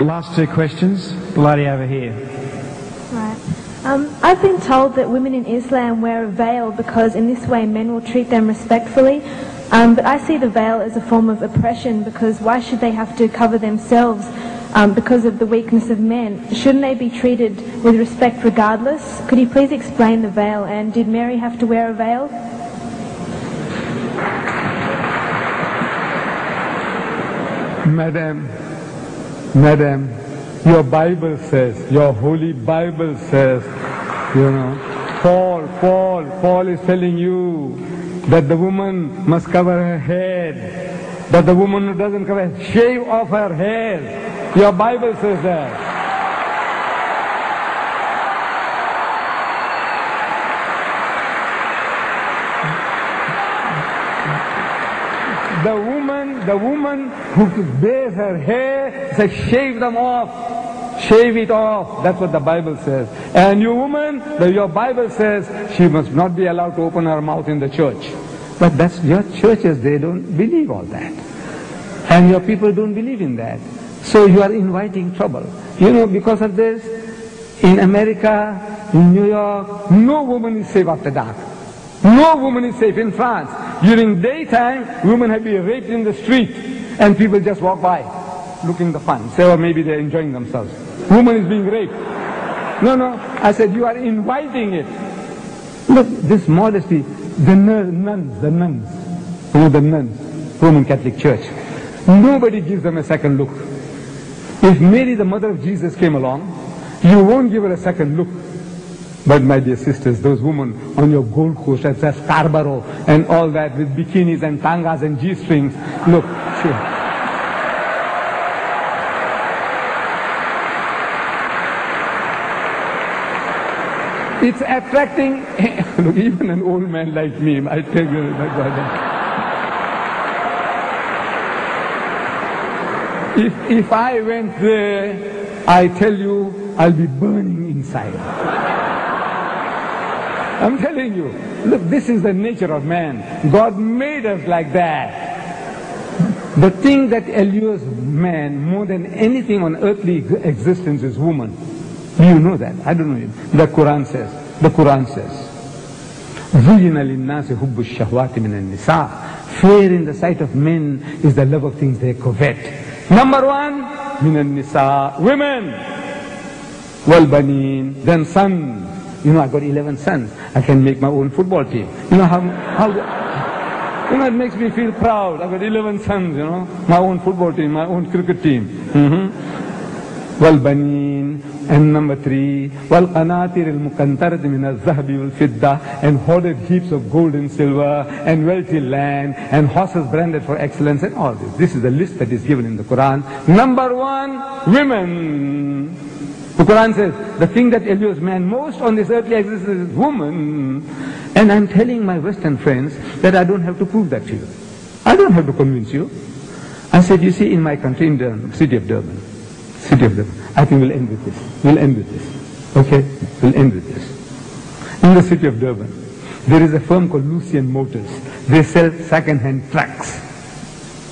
Last two questions. The lady over here. Right. I've been told that women in Islam wear a veil because in this way men will treat them respectfully. But I see the veil as a form of oppression because why should they have to cover themselves because of the weakness of men? Shouldn't they be treated with respect regardless? Could you please explain the veil, and did Mary have to wear a veil? Madam, your Bible says, your holy Bible says, Paul is telling you that the woman must cover her head, that the woman who doesn't cover her head, shave off her hair. Your Bible says that. The woman who bears her hair says shave them off. Shave it off. That's what the Bible says. And you woman, your Bible says she must not be allowed to open her mouth in the church. But that's your churches, they don't believe all that. And your people don't believe in that. So you are inviting trouble. Because of this, in America, in New York, no woman is safe after dark. No woman is safe. In France, during daytime, women have been raped in the street, and people just walk by, looking the fun. Say, or maybe they're enjoying themselves. Woman is being raped. No, I said, you are inviting it. Look, this modesty, the nuns, Roman Catholic Church, nobody gives them a second look. If Mary, the mother of Jesus, came along, you won't give her a second look. But my dear sisters, those women on your Gold Coast at Scarborough and all that with bikinis and tangas and G-strings, look, it's attracting, look, even an old man like me, I tell you, my God. If I went there, I tell you, I'll be burning inside. I'm telling you, look, this is the nature of man. God made us like that. The thing that allures man more than anything on earthly existence is woman. Do you know that? I don't know. The Quran says. زُيِّنَ لِلنَّاسِ حُبُّ الشَّهْوَاتِ مِنَ النِّسَاءِ. Fear in the sight of men is the love of things they covet. Number one, مِنَ النِّسَاءِ, women. وَالْبَنِينَ, then sons. I've got 11 sons. I can make my own football team. It makes me feel proud. I've got 11 sons, my own football team, my own cricket team. وَالْبَنِينَ, and number 3, وَالْقَنَاطِرِ الْمُقَنْطَرَةِ مِنَ الذَّهَبِ وَالْفِضَّةِ, and hoarded heaps of gold and silver, and wealthy land, and horses branded for excellence, and all this. This is the list that is given in the Quran. Number 1, women. The Quran says, the thing that allures man most on this earthly existence is woman. And I'm telling my Western friends that I don't have to prove that to you. I don't have to convince you. I said, you see, in my country, in the city of Durban, I think we'll end with this. Okay? We'll end with this. In the city of Durban, there is a firm called Lucian Motors. They sell second-hand trucks.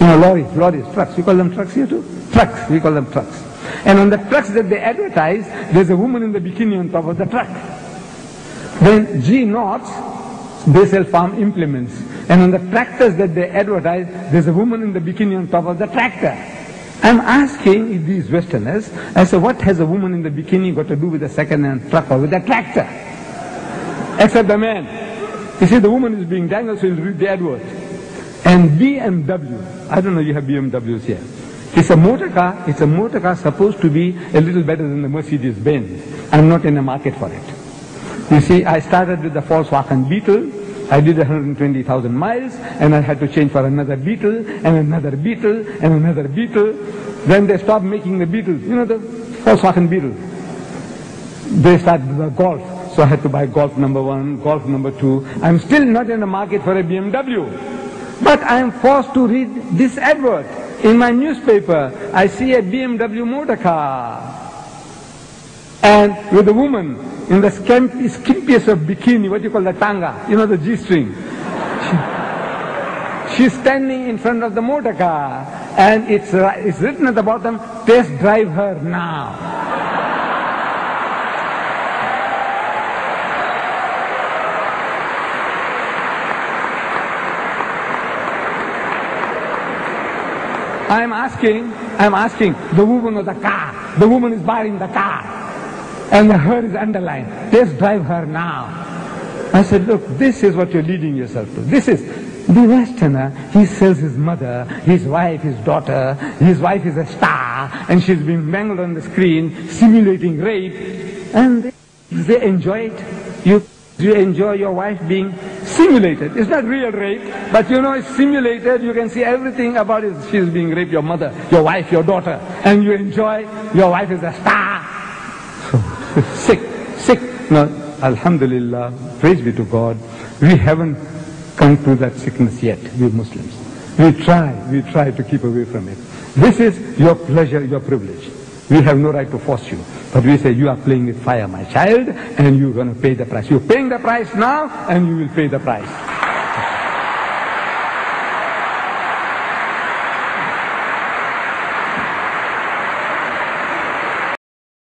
Lorries, trucks. We call them trucks here too? Trucks, we call them trucks. And on the trucks that they advertise, there's a woman in the bikini on top of the truck. Then G Knots, they sell farm implements. And on the tractors that they advertise, there's a woman in the bikini on top of the tractor. I'm asking these Westerners, I said, what has a woman in the bikini got to do with a second-hand truck or with a tractor? Except the man. You see, the woman is being dangled, so he'll read the advert. And BMW, I don't know, you have BMWs here. It's a motor car supposed to be a little better than the Mercedes-Benz. I'm not in the market for it. You see, I started with the Volkswagen Beetle. I did 120,000 miles, and I had to change for another Beetle, and another Beetle, and another Beetle. Then they stopped making the Beetles. The Volkswagen Beetle. They started the Golf. So I had to buy Golf number 1, Golf number 2. I'm still not in the market for a BMW. But I am forced to read this advert. In my newspaper, I see a BMW motor car. And with a woman in the skimpiest of bikini, what you call the tanga, the G-string. She's standing in front of the motor car. And it's written at the bottom, test drive her now. I'm asking the woman of the car. The woman is buying the car. And the her is underlined. Test drive her now. I said, look, this is what you're leading yourself to. This is the Westerner. He sells his mother, his wife, his daughter. His wife is a star, and she's being mangled on the screen, simulating rape. And they enjoy it. You enjoy your wife being simulated. It's not real rape, but you know it's simulated. You can see everything about it. She's being raped, your mother, your wife, your daughter. And you enjoy, your wife is a star. So, sick. No, alhamdulillah, praise be to God, we haven't come to that sickness yet, we Muslims. We try to keep away from it. This is your pleasure, your privilege. We have no right to force you. But we say, you are playing with fire, my child, and you're going to pay the price. You're paying the price now, and you will pay the price.